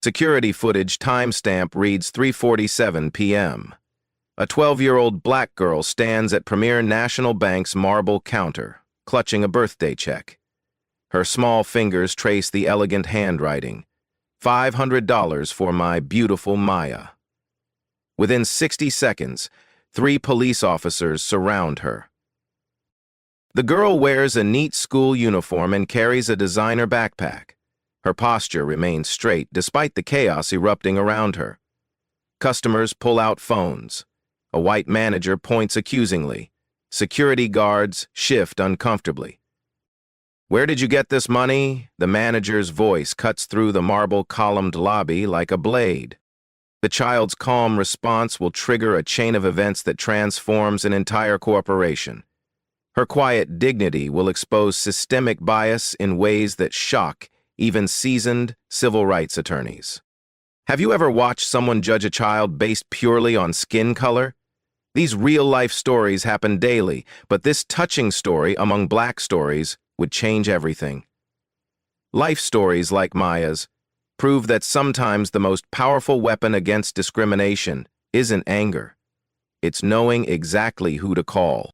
Security footage timestamp reads 3:47 p.m. A 12-year-old black girl stands at Premier National Bank's marble counter, clutching a birthday check. Her small fingers trace the elegant handwriting. $500 for my beautiful Maya. Within 60 seconds, 3 police officers surround her. The girl wears a neat school uniform and carries a designer backpack. Her posture remains straight despite the chaos erupting around her. Customers pull out phones. A white manager points accusingly. Security guards shift uncomfortably. "Where did you get this money?" The manager's voice cuts through the marble-columned lobby like a blade. The child's calm response will trigger a chain of events that transforms an entire corporation. Her quiet dignity will expose systemic bias in ways that shock even seasoned civil rights attorneys. Have you ever watched someone judge a child based purely on skin color? These real-life stories happen daily, but this touching story among black stories would change everything. Life stories like Maya's prove that sometimes the most powerful weapon against discrimination isn't anger. It's knowing exactly who to call.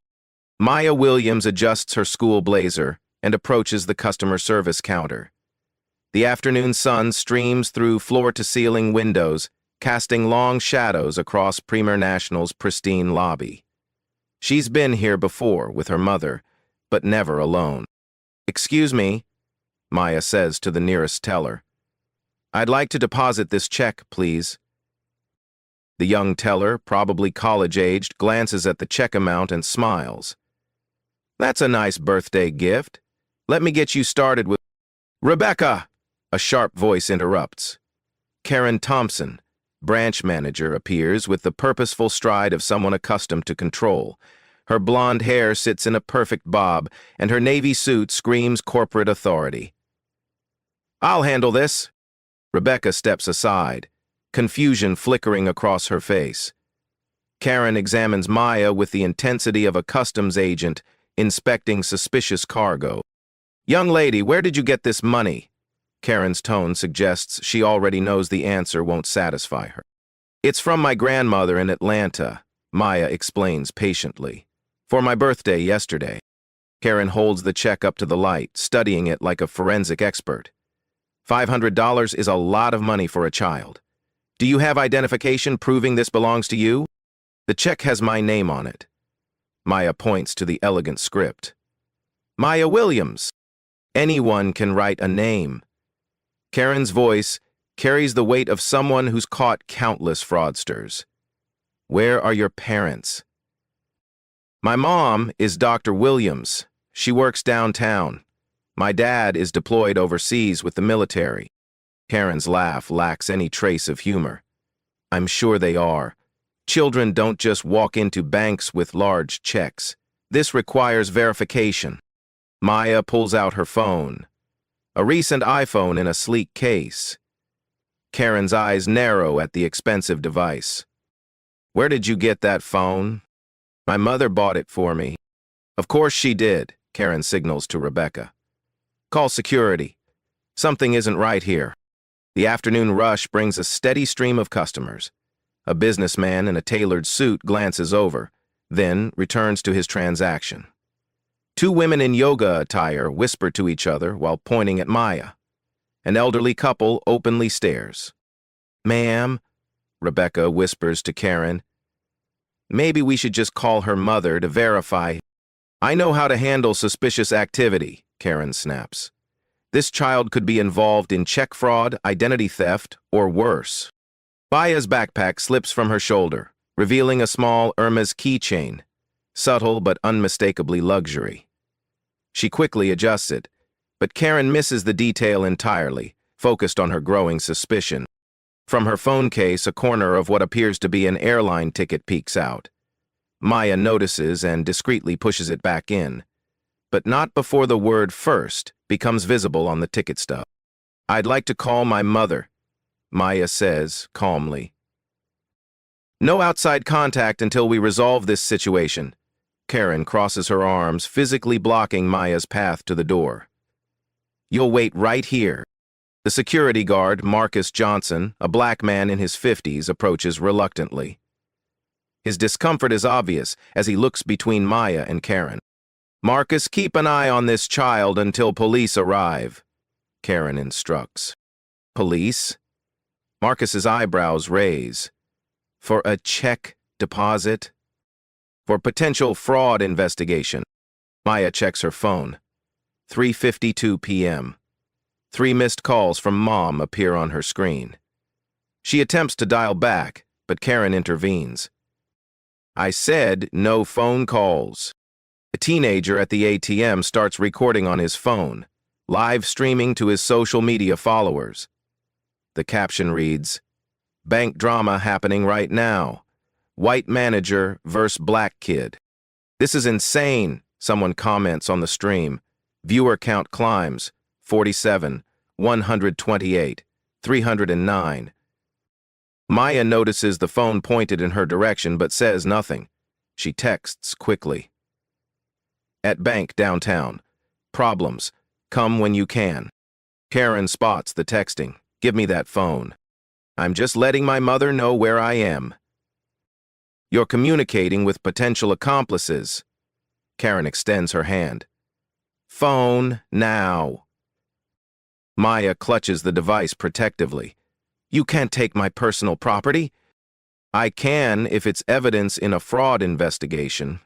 Maya Williams adjusts her school blazer and approaches the customer service counter. The afternoon sun streams through floor-to-ceiling windows, casting long shadows across Premier National's pristine lobby. She's been here before with her mother, but never alone. "Excuse me," Maya says to the nearest teller. "I'd like to deposit this check, please." The young teller, probably college-aged, glances at the check amount and smiles. "That's a nice birthday gift. Let me get you started with—" "Rebecca!" A sharp voice interrupts. Karen Thompson, branch manager, appears with the purposeful stride of someone accustomed to control. Her blonde hair sits in a perfect bob, and her navy suit screams corporate authority. "I'll handle this." Rebecca steps aside, confusion flickering across her face. Karen examines Maya with the intensity of a customs agent inspecting suspicious cargo. "Young lady, where did you get this money?" Karen's tone suggests she already knows the answer won't satisfy her. "It's from my grandmother in Atlanta," Maya explains patiently. "For my birthday yesterday." Karen holds the check up to the light, studying it like a forensic expert. $500 is a lot of money for a child. "Do you have identification proving this belongs to you?" "The check has my name on it." Maya points to the elegant script. "Maya Williams." "Anyone can write a name." Karen's voice carries the weight of someone who's caught countless fraudsters. "Where are your parents?" "My mom is Dr. Williams. She works downtown. My dad is deployed overseas with the military." Karen's laugh lacks any trace of humor. "I'm sure they are. Children don't just walk into banks with large checks. This requires verification." Maya pulls out her phone. A recent iPhone in a sleek case. Karen's eyes narrow at the expensive device. "Where did you get that phone?" "My mother bought it for me." "Of course she did," Karen signals to Rebecca. "Call security. Something isn't right here." The afternoon rush brings a steady stream of customers. A businessman in a tailored suit glances over, then returns to his transaction. 2 women in yoga attire whisper to each other while pointing at Maya. An elderly couple openly stares. "Ma'am," Rebecca whispers to Karen, "maybe we should just call her mother to verify." "I know how to handle suspicious activity," Karen snaps. "This child could be involved in check fraud, identity theft, or worse." Maya's backpack slips from her shoulder, revealing a small Hermes keychain, subtle but unmistakably luxury. She quickly adjusts it, but Karen misses the detail entirely, focused on her growing suspicion. From her phone case, a corner of what appears to be an airline ticket peeks out. Maya notices and discreetly pushes it back in, but not before the word "first" becomes visible on the ticket stub. "I'd like to call my mother," Maya says calmly. "No outside contact until we resolve this situation." Karen crosses her arms, physically blocking Maya's path to the door. "You'll wait right here." The security guard, Marcus Johnson, a black man in his 50s, approaches reluctantly. His discomfort is obvious as he looks between Maya and Karen. "Marcus, keep an eye on this child until police arrive," Karen instructs. "Police?" Marcus's eyebrows raise. "For a check deposit?" "For potential fraud investigation." Maya checks her phone. 3:52 p.m. 3 missed calls from Mom appear on her screen. She attempts to dial back, but Karen intervenes. "I said no phone calls." A teenager at the ATM starts recording on his phone, live streaming to his social media followers. The caption reads, "Bank drama happening right now. White manager versus black kid." "This is insane," someone comments on the stream. Viewer count climbs, 47, 128, 309. Maya notices the phone pointed in her direction but says nothing. She texts quickly. "At bank downtown. Problems. Come when you can." Karen spots the texting. "Give me that phone. I'm just letting my mother know where I am." "You're communicating with potential accomplices." Karen extends her hand. "Phone now." Maya clutches the device protectively. "You can't take my personal property." "I can if it's evidence in a fraud investigation."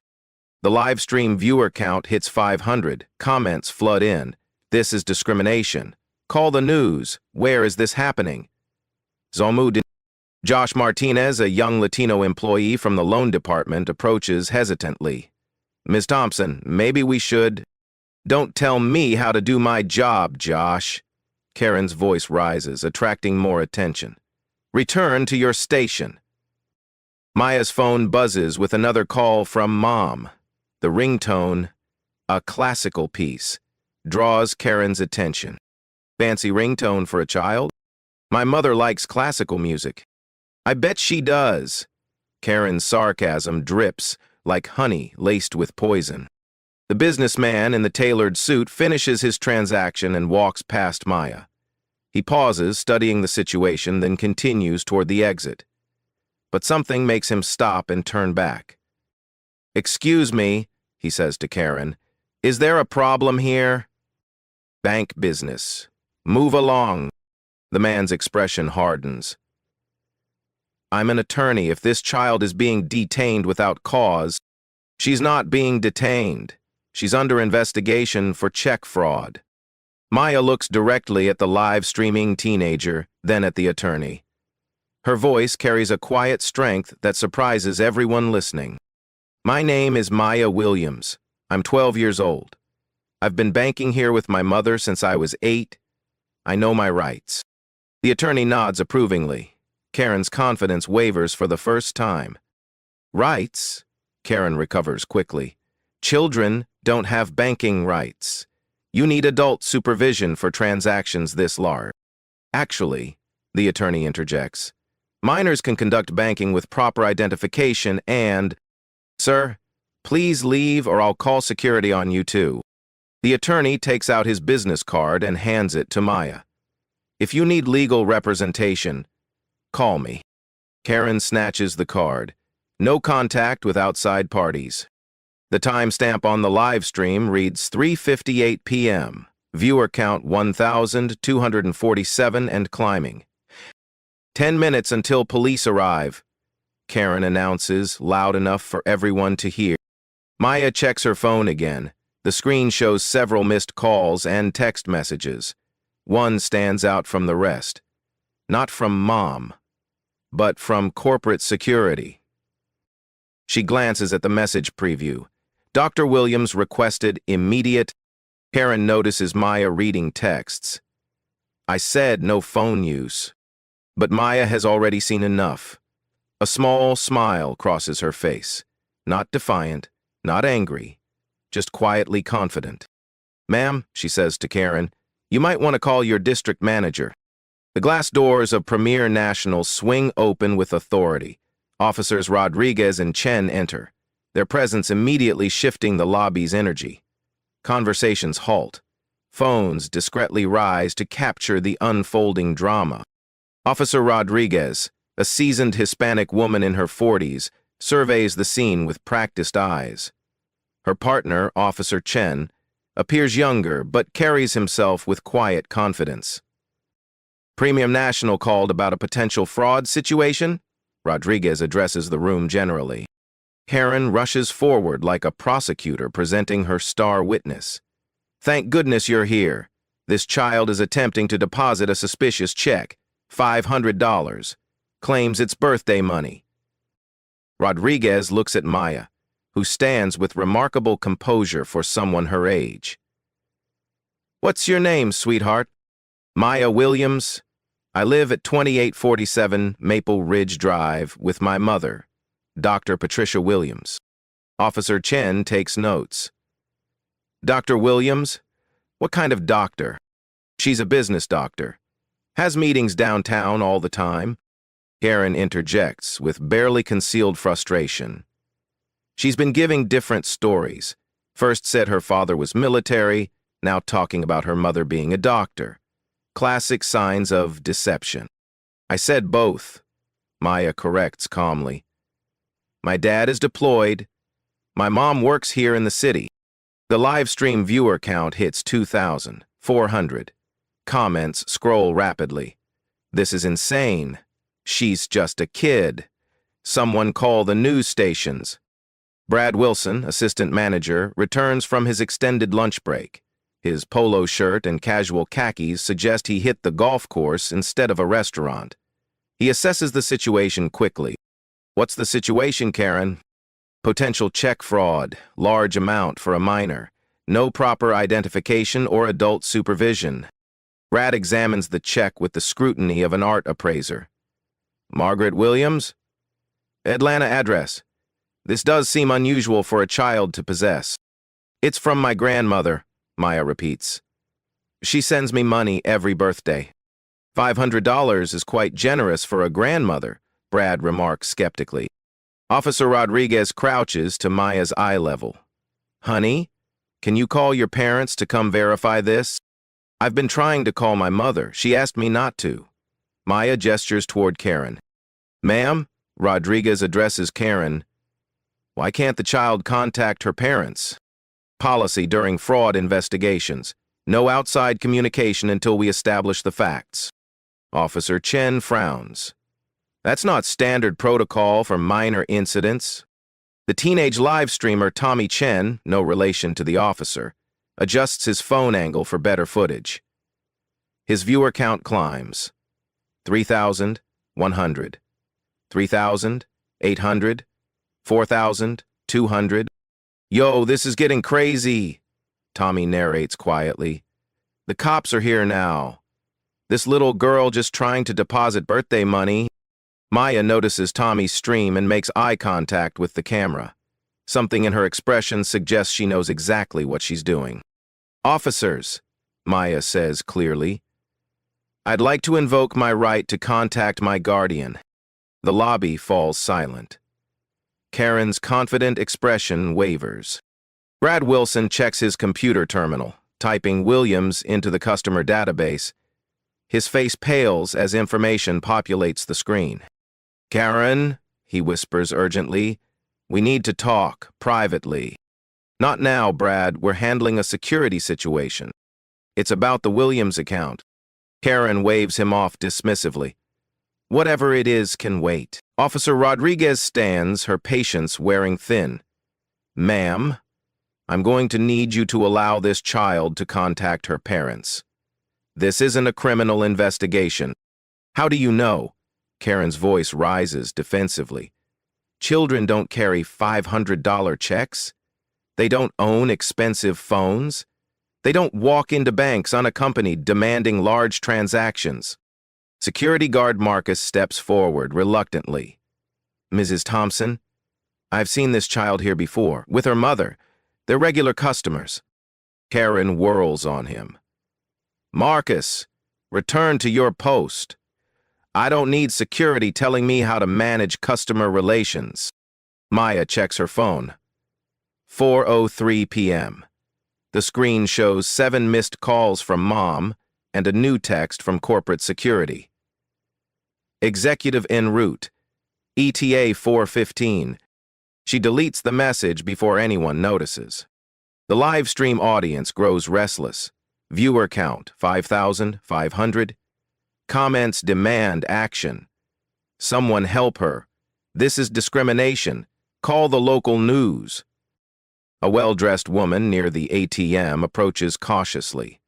The live stream viewer count hits 500. Comments flood in. "This is discrimination. Call the news. Where is this happening?" Josh Martinez, a young Latino employee from the loan department, approaches hesitantly. "Ms. Thompson, maybe we should—" "Don't tell me how to do my job, Josh." Karen's voice rises, attracting more attention. "Return to your station." Maya's phone buzzes with another call from Mom. The ringtone, a classical piece, draws Karen's attention. "Fancy ringtone for a child? My mother likes classical music." "I bet she does." Karen's sarcasm drips like honey laced with poison. The businessman in the tailored suit finishes his transaction and walks past Maya. He pauses, studying the situation, then continues toward the exit. But something makes him stop and turn back. "Excuse me," he says to Karen. "Is there a problem here?" "Bank business. Move along." The man's expression hardens. "I'm an attorney. If this child is being detained without cause—" "She's not being detained. She's under investigation for check fraud." Maya looks directly at the live-streaming teenager, then at the attorney. Her voice carries a quiet strength that surprises everyone listening. "My name is Maya Williams. I'm 12 years old. I've been banking here with my mother since I was 8. I know my rights." The attorney nods approvingly. Karen's confidence wavers for the first time. "Rights?" Karen recovers quickly. "Children don't have banking rights. You need adult supervision for transactions this large." "Actually," the attorney interjects, "minors can conduct banking with proper identification and—" "Sir, please leave or I'll call security on you too." The attorney takes out his business card and hands it to Maya. "If you need legal representation, call me." Karen snatches the card. No contact with outside parties. The timestamp on the live stream reads 3:58 p.m. Viewer count 1,247 and climbing. 10 minutes until police arrive, Karen announces, loud enough for everyone to hear. Maya checks her phone again. The screen shows several missed calls and text messages. One stands out from the rest. Not from Mom, but from corporate security. She glances at the message preview. Dr. Williams requested immediate. Karen notices Maya reading texts. "I said no phone use." But Maya has already seen enough. A small smile crosses her face. Not defiant, not angry, just quietly confident. "Ma'am," she says to Karen, "you might want to call your district manager." The glass doors of Premier National swing open with authority. Officers Rodriguez and Chen enter, their presence immediately shifting the lobby's energy. Conversations halt. Phones discreetly rise to capture the unfolding drama. Officer Rodriguez, a seasoned Hispanic woman in her 40s, surveys the scene with practiced eyes. Her partner, Officer Chen, appears younger but carries himself with quiet confidence. Premium National called about a potential fraud situation? Rodriguez addresses the room generally. Karen rushes forward like a prosecutor presenting her star witness. Thank goodness you're here. This child is attempting to deposit a suspicious check, $500, claims it's birthday money. Rodriguez looks at Maya, who stands with remarkable composure for someone her age. What's your name, sweetheart? Maya Williams. I live at 2847 Maple Ridge Drive with my mother, Dr. Patricia Williams. Officer Chen takes notes. Dr. Williams? What kind of doctor? She's a business doctor. Has meetings downtown all the time. Karen interjects with barely concealed frustration. She's been giving different stories. First said her father was military, now talking about her mother being a doctor. Classic signs of deception. I said both, Maya corrects calmly. My dad is deployed. My mom works here in the city. The live stream viewer count hits 2,400. Comments scroll rapidly. This is insane. She's just a kid. Someone call the news stations. Brad Wilson, assistant manager, returns from his extended lunch break. His polo shirt and casual khakis suggest he hit the golf course instead of a restaurant. He assesses the situation quickly. What's the situation, Karen? Potential check fraud, large amount for a minor. No proper identification or adult supervision. Brad examines the check with the scrutiny of an art appraiser. Margaret Williams? Atlanta address. This does seem unusual for a child to possess. It's from my grandmother, Maya repeats. She sends me money every birthday. $500 is quite generous for a grandmother, Brad remarks skeptically. Officer Rodriguez crouches to Maya's eye level. Honey, can you call your parents to come verify this? I've been trying to call my mother. She asked me not to. Maya gestures toward Karen. Ma'am, Rodriguez addresses Karen. Why can't the child contact her parents? Policy during fraud investigations. No outside communication until we establish the facts. Officer Chen frowns. That's not standard protocol for minor incidents. The teenage live streamer Tommy Chen, no relation to the officer, adjusts his phone angle for better footage. His viewer count climbs. 3,100. 3,800. 4,200. Yo, this is getting crazy, Tommy narrates quietly. The cops are here now. This little girl just trying to deposit birthday money. Maya notices Tommy's stream and makes eye contact with the camera. Something in her expression suggests she knows exactly what she's doing. Officers, Maya says clearly. I'd like to invoke my right to contact my guardian. The lobby falls silent. Karen's confident expression wavers. Brad Wilson checks his computer terminal, typing Williams into the customer database. His face pales as information populates the screen. Karen, he whispers urgently, we need to talk, privately. Not now, Brad, we're handling a security situation. It's about the Williams account. Karen waves him off dismissively. Whatever it is can wait. Officer Rodriguez stands, her patience wearing thin. Ma'am, I'm going to need you to allow this child to contact her parents. This isn't a criminal investigation. How do you know? Karen's voice rises defensively. Children don't carry $500 checks. They don't own expensive phones. They don't walk into banks unaccompanied demanding large transactions. Security guard Marcus steps forward reluctantly. Mrs. Thompson, I've seen this child here before, with her mother. They're regular customers. Karen whirls on him. Marcus, return to your post. I don't need security telling me how to manage customer relations. Maya checks her phone. 4:03 p.m. The screen shows 7 missed calls from mom and a new text from corporate security. Executive en route. ETA 4:15. She deletes the message before anyone notices. The live stream audience grows restless. Viewer count 5,500. Comments demand action. Someone help her. This is discrimination. Call the local news. A well-dressed woman near the ATM approaches cautiously.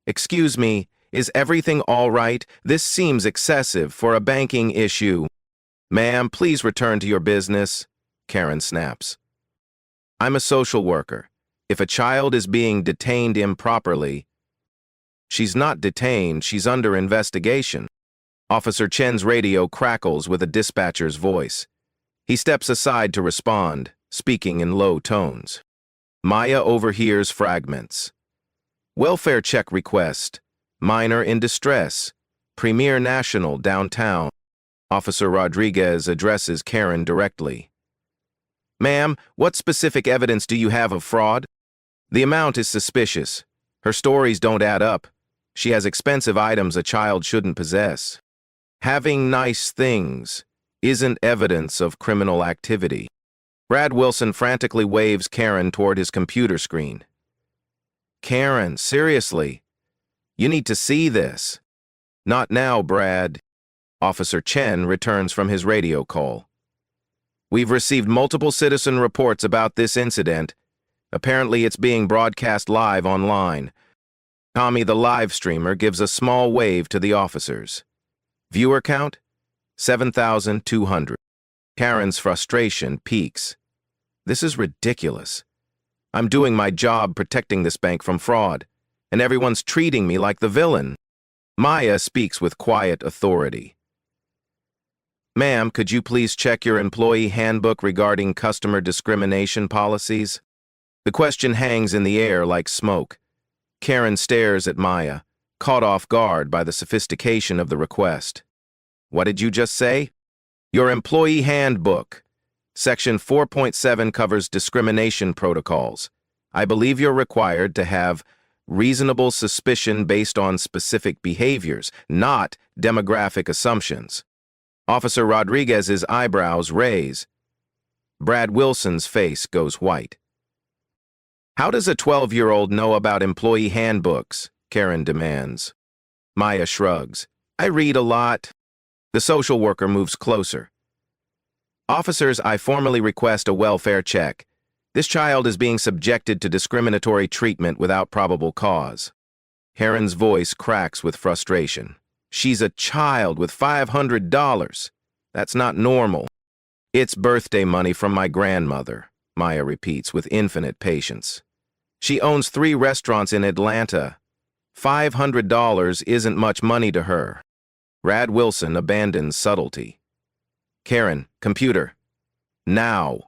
Excuse me, is everything all right? This seems excessive for a banking issue. Ma'am, please return to your business, Karen snaps. I'm a social worker. If a child is being detained improperly, she's not detained, she's under investigation. Officer Chen's radio crackles with a dispatcher's voice. He steps aside to respond, speaking in low tones. Maya overhears fragments. Welfare check request. Minor in distress. Premier National downtown. Officer Rodriguez addresses Karen directly. Ma'am, what specific evidence do you have of fraud? The amount is suspicious. Her stories don't add up. She has expensive items a child shouldn't possess. Having nice things isn't evidence of criminal activity. Brad Wilson frantically waves Karen toward his computer screen. Karen, seriously, you need to see this. Not now, Brad. Officer Chen returns from his radio call. We've received multiple citizen reports about this incident. Apparently it's being broadcast live online. Tommy, the live streamer, gives a small wave to the officers. Viewer count? 7,200. Karen's frustration peaks. This is ridiculous. I'm doing my job protecting this bank from fraud, and everyone's treating me like the villain. Maya speaks with quiet authority. Ma'am, could you please check your employee handbook regarding customer discrimination policies? The question hangs in the air like smoke. Karen stares at Maya, caught off guard by the sophistication of the request. What did you just say? Your employee handbook. Section 4.7 covers discrimination protocols. I believe you're required to have reasonable suspicion based on specific behaviors, not demographic assumptions. Officer Rodriguez's eyebrows raise. Brad Wilson's face goes white. How does a 12-year-old know about employee handbooks? Karen demands. Maya shrugs. I read a lot. The social worker moves closer. Officers, I formally request a welfare check. This child is being subjected to discriminatory treatment without probable cause. Karen's voice cracks with frustration. She's a child with $500. That's not normal. It's birthday money from my grandmother, Maya repeats with infinite patience. She owns 3 restaurants in Atlanta. $500 isn't much money to her. Brad Wilson abandons subtlety. Karen, computer. Now.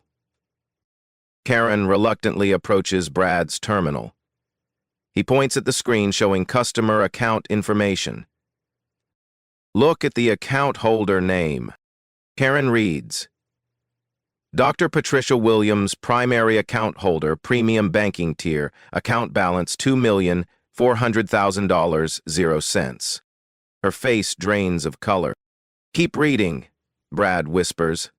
Karen reluctantly approaches Brad's terminal. He points at the screen showing customer account information. Look at the account holder name. Karen reads, Dr. Patricia Williams, primary account holder, premium banking tier, account balance $2,400,000, 0 cents. Her face drains of color. Keep reading, Brad whispers.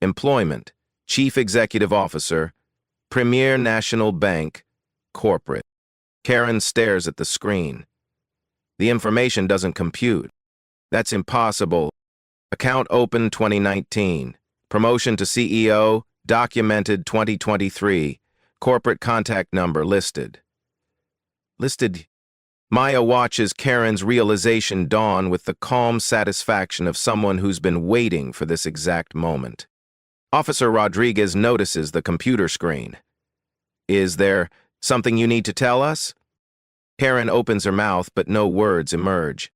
Employment, Chief Executive Officer, Premier National Bank, Corporate. Karen stares at the screen. The information doesn't compute. That's impossible. Account open 2019. Promotion to CEO, documented 2023. Corporate contact number listed. Listed. Maya watches Karen's realization dawn with the calm satisfaction of someone who's been waiting for this exact moment. Officer Rodriguez notices the computer screen. Is there something you need to tell us? Karen opens her mouth, but no words emerge.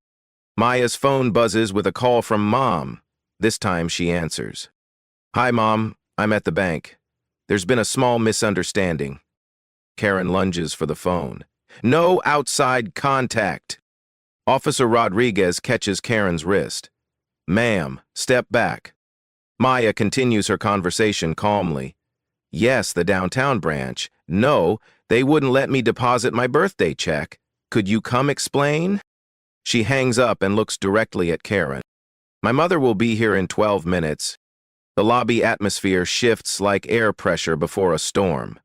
Maya's phone buzzes with a call from Mom. This time she answers. Hi, Mom. I'm at the bank. There's been a small misunderstanding. Karen lunges for the phone. No outside contact. Officer Rodriguez catches Karen's wrist. Ma'am, step back. Maya continues her conversation calmly. Yes, the downtown branch. No, they wouldn't let me deposit my birthday check. Could you come explain? She hangs up and looks directly at Karen. My mother will be here in 12 minutes. The lobby atmosphere shifts like air pressure before a storm.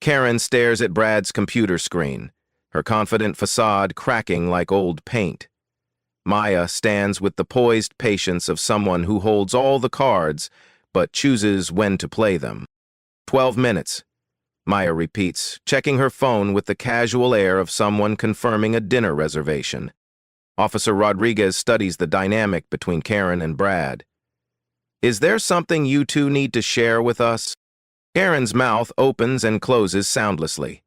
Karen stares at Brad's computer screen, her confident facade cracking like old paint. Maya stands with the poised patience of someone who holds all the cards but chooses when to play them. 12 minutes, Maya repeats, checking her phone with the casual air of someone confirming a dinner reservation. Officer Rodriguez studies the dynamic between Karen and Brad. Is there something you two need to share with us? Karen's mouth opens and closes soundlessly.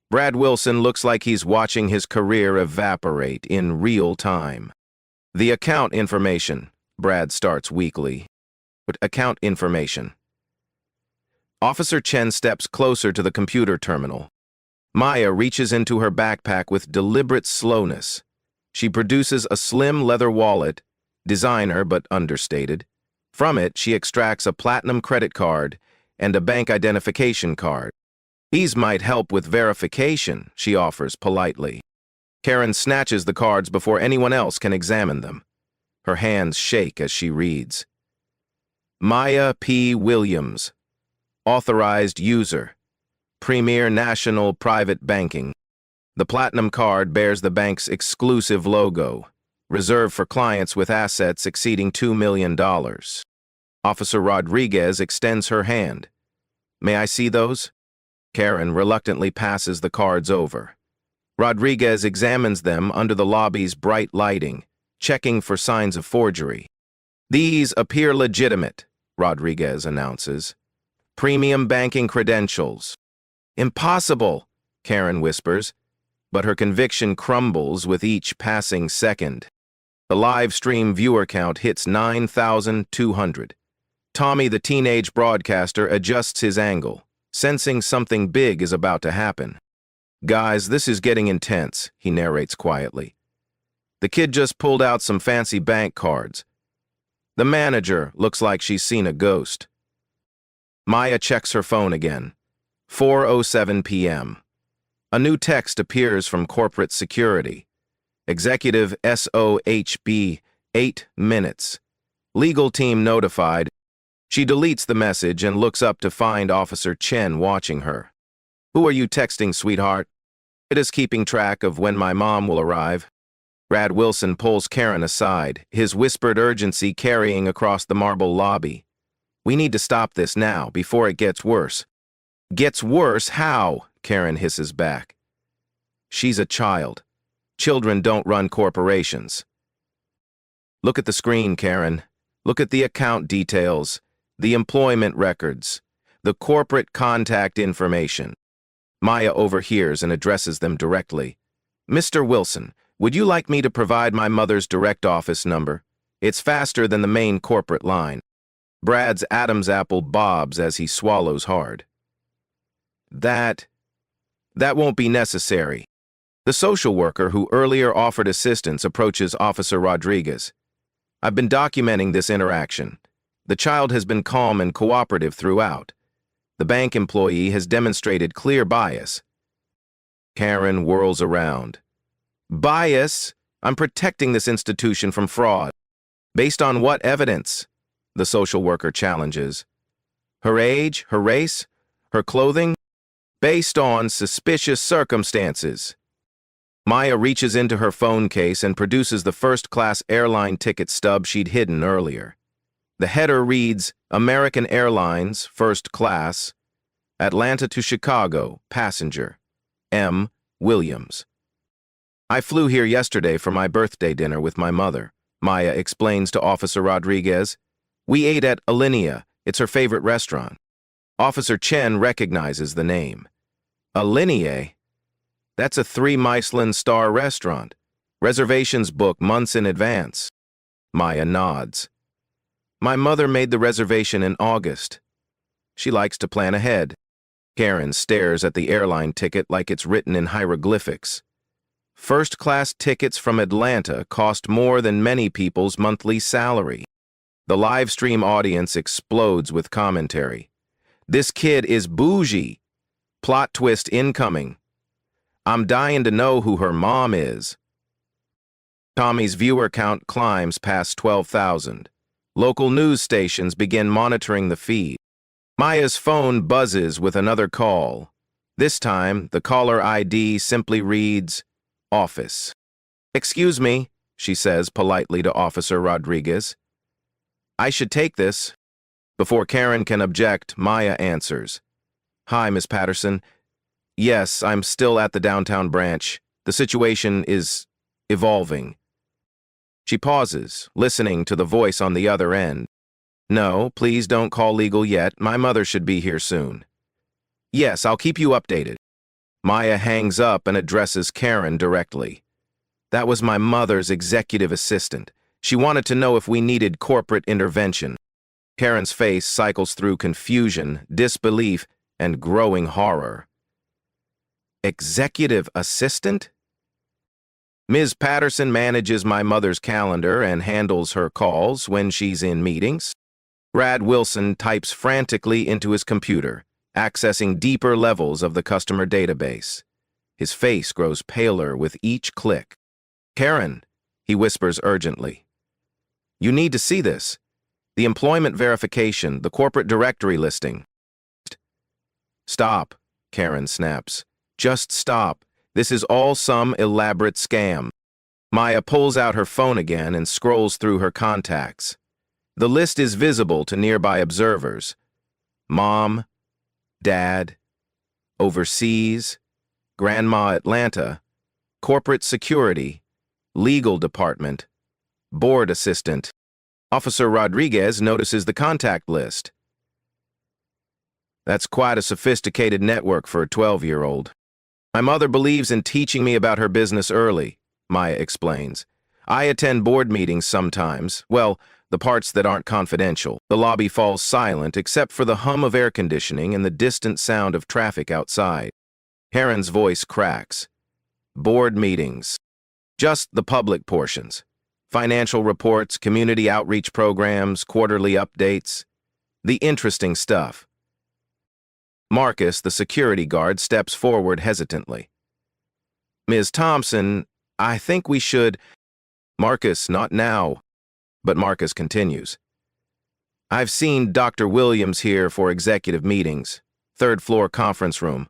Brad Wilson looks like he's watching his career evaporate in real time. The account information, Brad starts weakly. But account information. Officer Chen steps closer to the computer terminal. Maya reaches into her backpack with deliberate slowness. She produces a slim leather wallet, designer but understated. From it, she extracts a platinum credit card and a bank identification card. These might help with verification, she offers politely. Karen snatches the cards before anyone else can examine them. Her hands shake as she reads. Maya P. Williams, authorized user, Premier National Private Banking. The platinum card bears the bank's exclusive logo, reserved for clients with assets exceeding $2 million. Officer Rodriguez extends her hand. May I see those? Karen reluctantly passes the cards over. Rodriguez examines them under the lobby's bright lighting, checking for signs of forgery. These appear legitimate, Rodriguez announces. Premium banking credentials. Impossible, Karen whispers, but her conviction crumbles with each passing second. The live stream viewer count hits 9,200. Tommy, the teenage broadcaster, adjusts his angle, sensing something big is about to happen. Guys, this is getting intense, he narrates quietly. The kid just pulled out some fancy bank cards. The manager looks like she's seen a ghost. Maya checks her phone again. 4:07 p.m. A new text appears from corporate security. Executive SOHB, 8 minutes. Legal team notified. She deletes the message and looks up to find Officer Chen watching her. Who are you texting, sweetheart? It is keeping track of when my mom will arrive. Brad Wilson pulls Karen aside, his whispered urgency carrying across the marble lobby. We need to stop this now, before it gets worse. Gets worse? How? Karen hisses back. She's a child. Children don't run corporations. Look at the screen, Karen. Look at the account details, the employment records, the corporate contact information. Maya overhears and addresses them directly. Mr. Wilson, would you like me to provide my mother's direct office number? It's faster than the main corporate line. Brad's Adam's apple bobs as he swallows hard. That won't be necessary. The social worker who earlier offered assistance approaches Officer Rodriguez. I've been documenting this interaction. The child has been calm and cooperative throughout. The bank employee has demonstrated clear bias. Karen whirls around. Bias? I'm protecting this institution from fraud. Based on what evidence? The social worker challenges. Her age, her race, her clothing? Based on suspicious circumstances. Maya reaches into her phone case and produces the first-class airline ticket stub she'd hidden earlier. The header reads, American Airlines, first class, Atlanta to Chicago, passenger, M. Williams. I flew here yesterday for my birthday dinner with my mother, Maya explains to Officer Rodriguez. We ate at Alinea. It's her favorite restaurant. Officer Chen recognizes the name. Alinea? That's a 3-Michelin-star restaurant. Reservations book months in advance. Maya nods. My mother made the reservation in August. She likes to plan ahead. Karen stares at the airline ticket like it's written in hieroglyphics. First-class tickets from Atlanta cost more than many people's monthly salary. The live stream audience explodes with commentary. This kid is bougie. Plot twist incoming. I'm dying to know who her mom is. Tommy's viewer count climbs past 12,000. Local news stations begin monitoring the feed. Maya's phone buzzes with another call. This time, the caller ID simply reads, Office. Excuse me, she says politely to Officer Rodriguez. I should take this. Before Karen can object, Maya answers. Hi, Miss Patterson. Yes, I'm still at the downtown branch. The situation is evolving. She pauses, listening to the voice on the other end. No, please don't call legal yet. My mother should be here soon. Yes, I'll keep you updated. Maya hangs up and addresses Karen directly. That was my mother's executive assistant. She wanted to know if we needed corporate intervention. Karen's face cycles through confusion, disbelief, and growing horror. Executive assistant? Ms. Patterson manages my mother's calendar and handles her calls when she's in meetings. Brad Wilson types frantically into his computer, accessing deeper levels of the customer database. His face grows paler with each click. Karen, he whispers urgently. You need to see this. The employment verification, the corporate directory listing. Stop, Karen snaps. Just stop. This is all some elaborate scam. Maya pulls out her phone again and scrolls through her contacts. The list is visible to nearby observers. Mom, Dad, overseas, Grandma Atlanta, corporate security, legal department, board assistant. Officer Rodriguez notices the contact list. That's quite a sophisticated network for a 12-year-old. My mother believes in teaching me about her business early, Maya explains. I attend board meetings sometimes, well, the parts that aren't confidential. The lobby falls silent except for the hum of air conditioning and the distant sound of traffic outside. Karen's voice cracks. Board meetings. Just the public portions. Financial reports, community outreach programs, quarterly updates. The interesting stuff. Marcus, the security guard, steps forward hesitantly. Ms. Thompson, I think we should... Marcus, not now. But Marcus continues. I've seen Dr. Williams here for executive meetings. Third floor conference room.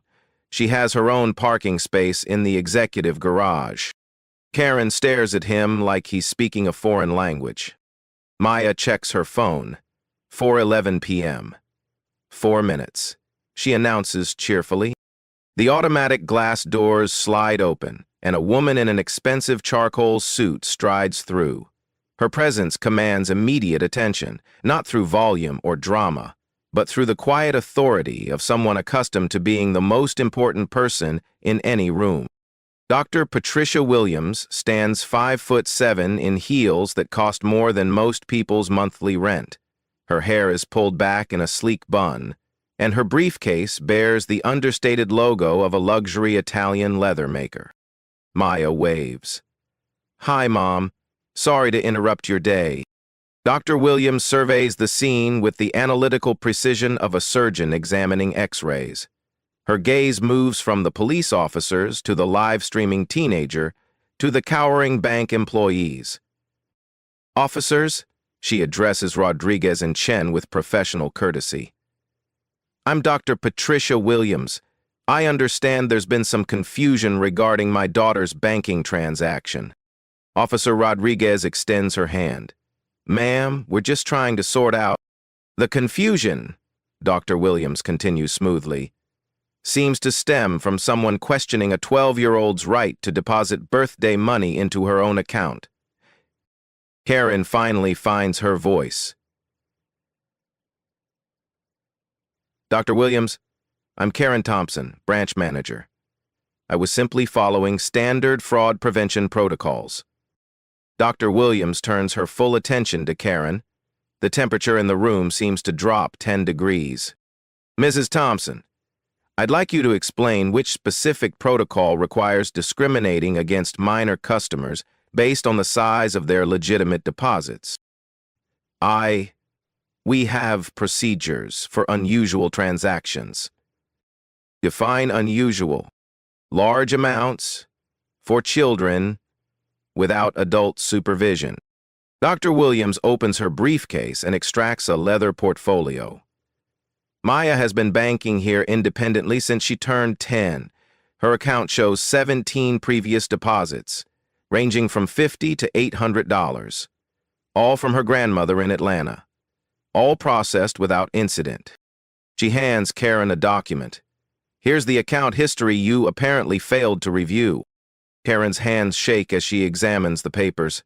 She has her own parking space in the executive garage. Karen stares at him like he's speaking a foreign language. Maya checks her phone. 4:11 p.m. 4 minutes. She announces cheerfully. The automatic glass doors slide open, and a woman in an expensive charcoal suit strides through. Her presence commands immediate attention, not through volume or drama, but through the quiet authority of someone accustomed to being the most important person in any room. Dr. Patricia Williams stands 5'7" in heels that cost more than most people's monthly rent. Her hair is pulled back in a sleek bun, and her briefcase bears the understated logo of a luxury Italian leather maker. Maya waves. Hi, Mom. Sorry to interrupt your day. Dr. Williams surveys the scene with the analytical precision of a surgeon examining X-rays. Her gaze moves from the police officers to the live-streaming teenager to the cowering bank employees. Officers, she addresses Rodriguez and Chen with professional courtesy. I'm Dr. Patricia Williams. I understand there's been some confusion regarding my daughter's banking transaction. Officer Rodriguez extends her hand. Ma'am, we're just trying to sort out the confusion, Dr. Williams continues smoothly, seems to stem from someone questioning a 12-year-old's right to deposit birthday money into her own account. Karen finally finds her voice. Dr. Williams, I'm Karen Thompson, branch manager. I was simply following standard fraud prevention protocols. Dr. Williams turns her full attention to Karen. The temperature in the room seems to drop 10 degrees. Mrs. Thompson, I'd like you to explain which specific protocol requires discriminating against minor customers based on the size of their legitimate deposits. We have procedures for unusual transactions. Define unusual. Large amounts, for children, without adult supervision. Dr. Williams opens her briefcase and extracts a leather portfolio. Maya has been banking here independently since she turned 10. Her account shows 17 previous deposits, ranging from $50 to $800, all from her grandmother in Atlanta, all processed without incident. She hands Karen a document. Here's the account history you apparently failed to review. Karen's hands shake as she examines the papers.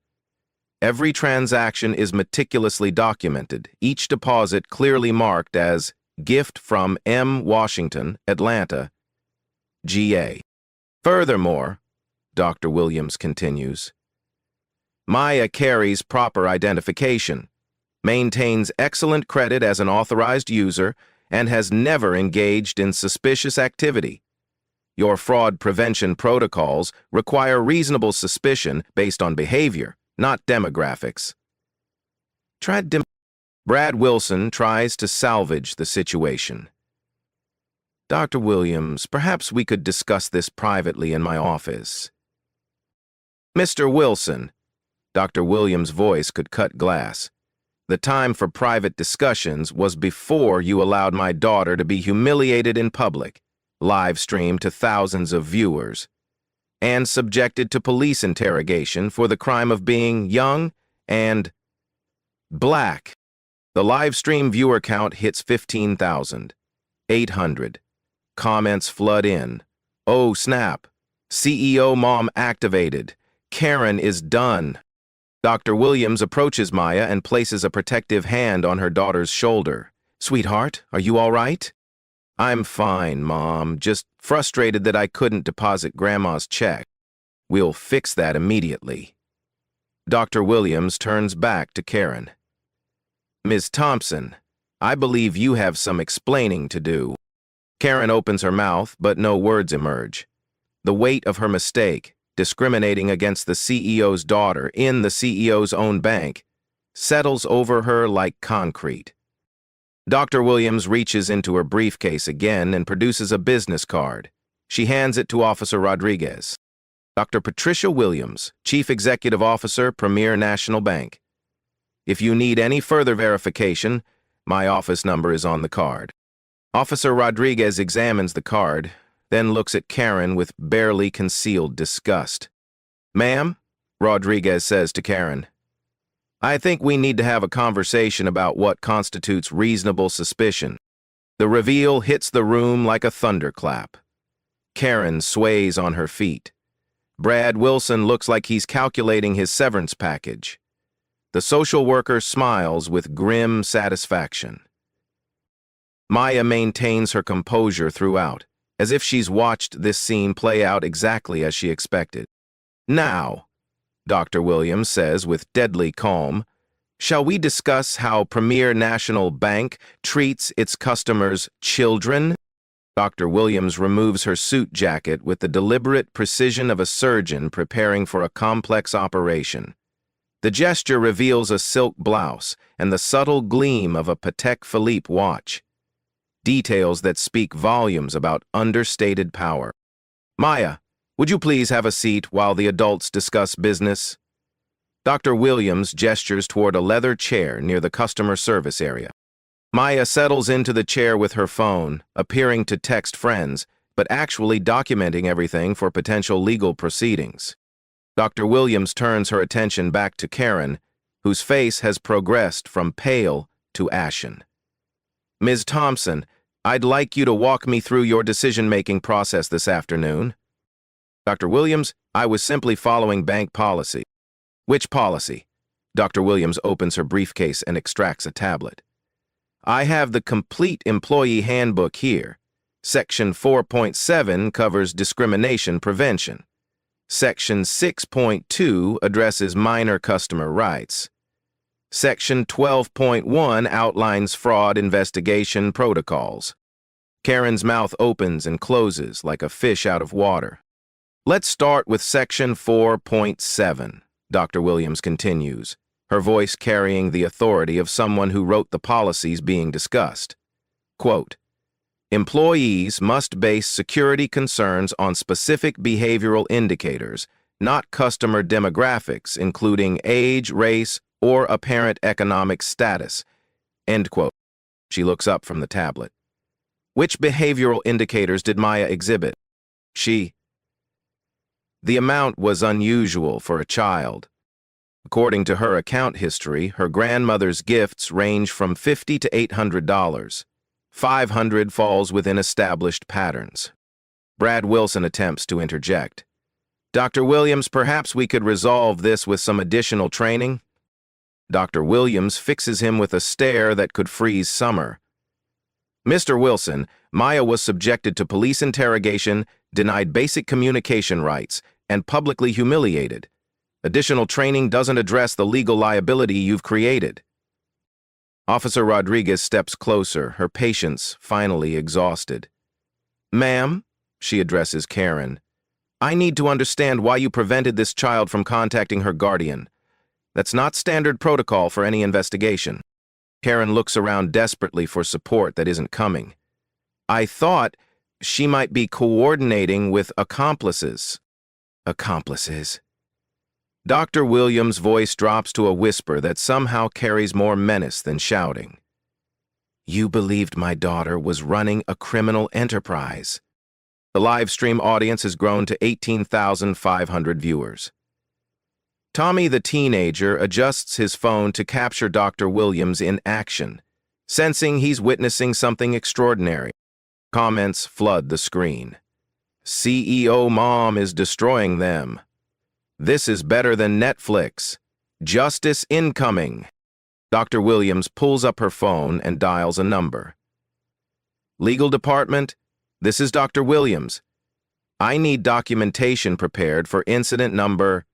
Every transaction is meticulously documented, each deposit clearly marked as gift from M. Washington, Atlanta, GA. Furthermore, Dr. Williams continues, Maya carries proper identification, maintains excellent credit as an authorized user, and has never engaged in suspicious activity. Your fraud prevention protocols require reasonable suspicion based on behavior, not demographics. Brad Wilson tries to salvage the situation. Dr. Williams, perhaps we could discuss this privately in my office. Mr. Wilson, Dr. Williams' voice could cut glass. The time for private discussions was before you allowed my daughter to be humiliated in public, live-streamed to thousands of viewers, and subjected to police interrogation for the crime of being young and black. The live-stream viewer count hits 15,800. Comments flood in. Oh, snap. CEO mom activated. Karen is done. Dr. Williams approaches Maya and places a protective hand on her daughter's shoulder. Sweetheart, are you all right? I'm fine, Mom. Just frustrated that I couldn't deposit Grandma's check. We'll fix that immediately. Dr. Williams turns back to Karen. Ms. Thompson, I believe you have some explaining to do. Karen opens her mouth, but no words emerge. The weight of her mistake, discriminating against the CEO's daughter in the CEO's own bank, settles over her like concrete. Dr. Williams reaches into her briefcase again and produces a business card. She hands it to Officer Rodriguez. Dr. Patricia Williams, Chief Executive Officer, Premier National Bank. If you need any further verification, my office number is on the card. Officer Rodriguez examines the card, then looks at Karen with barely concealed disgust. Ma'am, Rodriguez says to Karen, I think we need to have a conversation about what constitutes reasonable suspicion. The reveal hits the room like a thunderclap. Karen sways on her feet. Brad Wilson looks like he's calculating his severance package. The social worker smiles with grim satisfaction. Maya maintains her composure throughout, as if she's watched this scene play out exactly as she expected. Now, Dr. Williams says with deadly calm, shall we discuss how Premier National Bank treats its customers' children? Dr. Williams removes her suit jacket with the deliberate precision of a surgeon preparing for a complex operation. The gesture reveals a silk blouse and the subtle gleam of a Patek Philippe watch, details that speak volumes about understated power. Maya, would you please have a seat while the adults discuss business? Dr. Williams gestures toward a leather chair near the customer service area. Maya settles into the chair with her phone, appearing to text friends, but actually documenting everything for potential legal proceedings. Dr. Williams turns her attention back to Karen, whose face has progressed from pale to ashen. Ms. Thompson, I'd like you to walk me through your decision-making process this afternoon. Dr. Williams, I was simply following bank policy. Which policy? Dr. Williams opens her briefcase and extracts a tablet. I have the complete employee handbook here. Section 4.7 covers discrimination prevention. Section 6.2 addresses minor customer rights. Section 12.1 outlines fraud investigation protocols. Karen's mouth opens and closes like a fish out of water. Let's start with Section 4.7, Dr. Williams continues. her voice carrying the authority of someone who wrote the policies being discussed. Quote, "Employees must base security concerns on specific behavioral indicators, not customer demographics, including age, race, or apparent economic status." End quote. She looks up from the tablet. Which behavioral indicators did Maya exhibit? The amount was unusual for a child. According to her account history, her grandmother's gifts range from $50 to $800. $500 falls within established patterns. Brad Wilson attempts to interject. "Dr. Williams, perhaps we could resolve this with some additional training?" Dr. Williams fixes him with a stare that could freeze summer. "Mr. Wilson, Maya was subjected to police interrogation, denied basic communication rights, and publicly humiliated. Additional training doesn't address the legal liability you've created." Officer Rodriguez steps closer, her patience finally exhausted. "Ma'am," she addresses Karen, "I need to understand why you prevented this child from contacting her guardian. That's not standard protocol for any investigation." Karen looks around desperately for support that isn't coming. "I thought she might be coordinating with accomplices." Accomplices. Dr. Williams' voice drops to a whisper that somehow carries more menace than shouting. "You believed my daughter was running a criminal enterprise." The live stream audience has grown to 18,500 viewers. Tommy the teenager adjusts his phone to capture Dr. Williams in action, sensing he's witnessing something extraordinary. Comments flood the screen. "CEO mom is destroying them. This is better than Netflix. Justice incoming." Dr. Williams pulls up her phone and dials a number. "Legal department, this is Dr. Williams. I need documentation prepared for incident number..."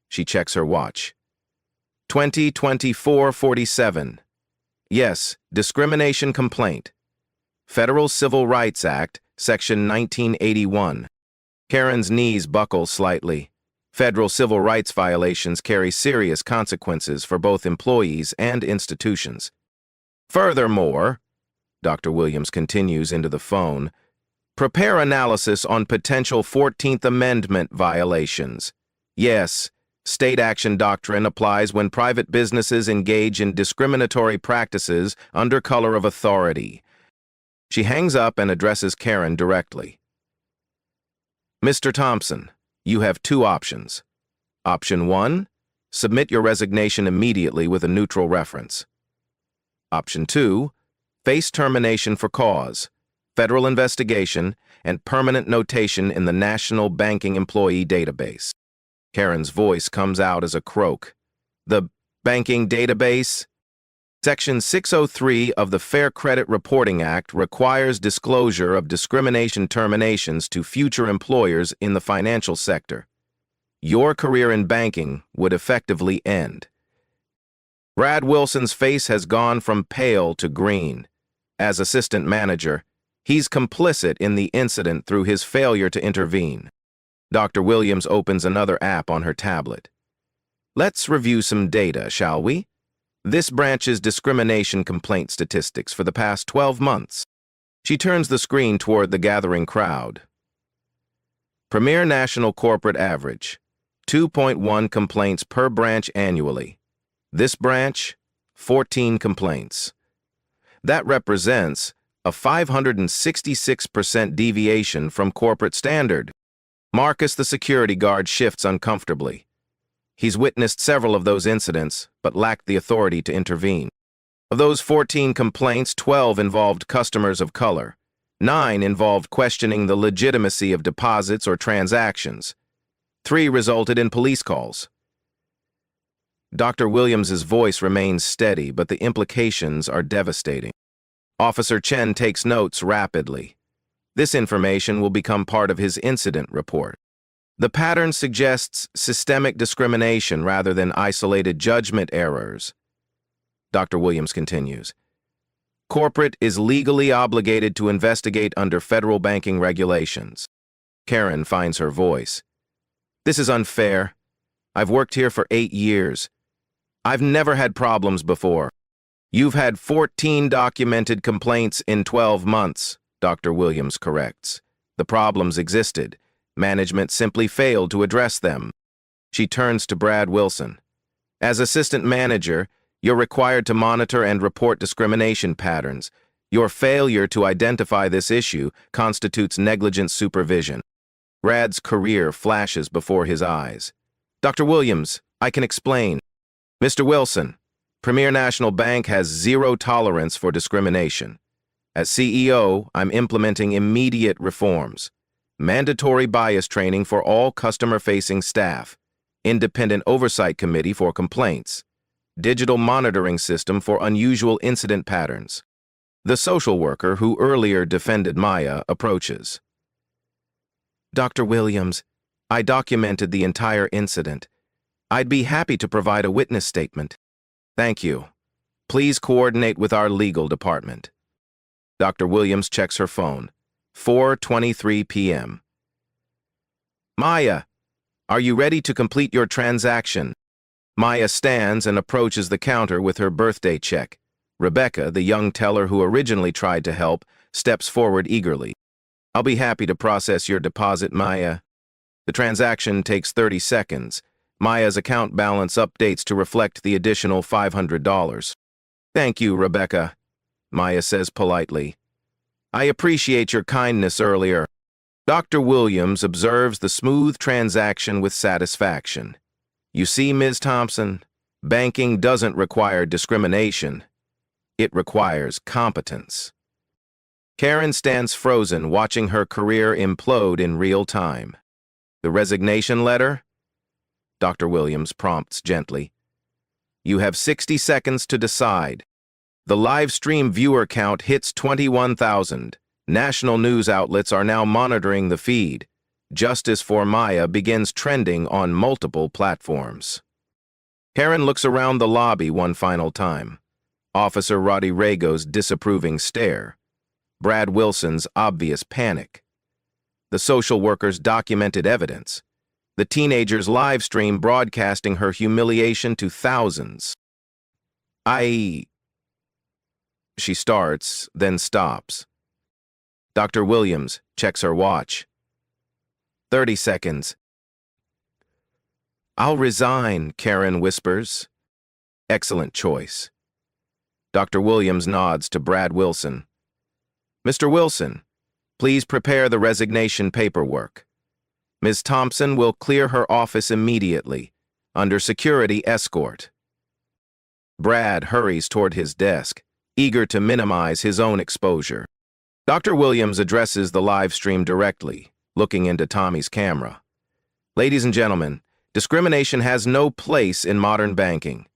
She checks her watch. 2024-47. "Yes, discrimination complaint. Federal Civil Rights Act, Section 1981. Karen's knees buckle slightly. Federal civil rights violations carry serious consequences for both employees and institutions. Furthermore," Dr. Williams continues into the phone, "prepare analysis on potential 14th Amendment violations. Yes, state action doctrine applies when private businesses engage in discriminatory practices under color of authority." She hangs up and addresses Karen directly. "Mr. Thompson, you have two options. Option 1, submit your resignation immediately with a neutral reference. Option 2, face termination for cause, federal investigation, and permanent notation in the National Banking Employee Database." Karen's voice comes out as a croak. "The banking database?" Section 603 of the Fair Credit Reporting Act requires disclosure of discrimination terminations to future employers in the financial sector. Your career in banking would effectively end. Brad Wilson's face has gone from pale to green. As assistant manager, he's complicit in the incident through his failure to intervene. Dr. Williams opens another app on her tablet. "Let's review some data, shall we? This branch's discrimination complaint statistics for the past 12 months. She turns the screen toward the gathering crowd. Premier national corporate average, 2.1 complaints per branch annually. This branch, 14 complaints. That represents a 566% deviation from corporate standard. Marcus, the security guard, shifts uncomfortably. He's witnessed several of those incidents, but lacked the authority to intervene. Of those 14 complaints, 12 involved customers of color. 9 involved questioning the legitimacy of deposits or transactions. 3 resulted in police calls. Dr. Williams's voice remains steady, but the implications are devastating. Officer Chen takes notes rapidly. This information will become part of his incident report. The pattern suggests systemic discrimination rather than isolated judgment errors. Dr. Williams continues. Corporate is legally obligated to investigate under federal banking regulations. Karen finds her voice. This is unfair. I've worked here for 8 years. I've never had problems before. You've had 14 documented complaints in 12 months, Dr. Williams corrects. The problems existed. Management simply failed to address them. She turns to Brad Wilson. As assistant manager, you're required to monitor and report discrimination patterns. Your failure to identify this issue constitutes negligent supervision. Brad's career flashes before his eyes. Dr. Williams, I can explain. Mr. Wilson, Premier National Bank has zero tolerance for discrimination. As CEO, I'm implementing immediate reforms. Mandatory bias training for all customer-facing staff. Independent oversight committee for complaints. Digital monitoring system for unusual incident patterns. The social worker who earlier defended Maya approaches. Dr. Williams, I documented the entire incident. I'd be happy to provide a witness statement. Thank you. Please coordinate with our legal department. Dr. Williams checks her phone. 4:23 p.m. Maya, are you ready to complete your transaction? Maya stands and approaches the counter with her birthday check. Rebecca, the young teller who originally tried to help, steps forward eagerly. I'll be happy to process your deposit, Maya. The transaction takes 30 seconds. Maya's account balance updates to reflect the additional $500. Thank you, Rebecca, Maya says politely. I appreciate your kindness earlier. Dr. Williams observes the smooth transaction with satisfaction. You see, Ms. Thompson, banking doesn't require discrimination. It requires competence. Karen stands frozen, watching her career implode in real time. The resignation letter? Dr. Williams prompts gently. You have 60 seconds to decide. The live stream viewer count hits 21,000. National news outlets are now monitoring the feed. Justice for Maya begins trending on multiple platforms. Karen looks around the lobby one final time. Officer Rodrigo's disapproving stare. Brad Wilson's obvious panic. The social worker's documented evidence. The teenager's live stream broadcasting her humiliation to thousands. She starts, then stops. Dr. Williams checks her watch. 30 seconds. I'll resign, Karen whispers. Excellent choice. Dr. Williams nods to Brad Wilson. Mr. Wilson, please prepare the resignation paperwork. Ms. Thompson will clear her office immediately, under security escort. Brad hurries toward his desk, eager to minimize his own exposure. Dr. Williams addresses the live stream directly, looking into Tommy's camera. Ladies and gentlemen, discrimination has no place in modern banking.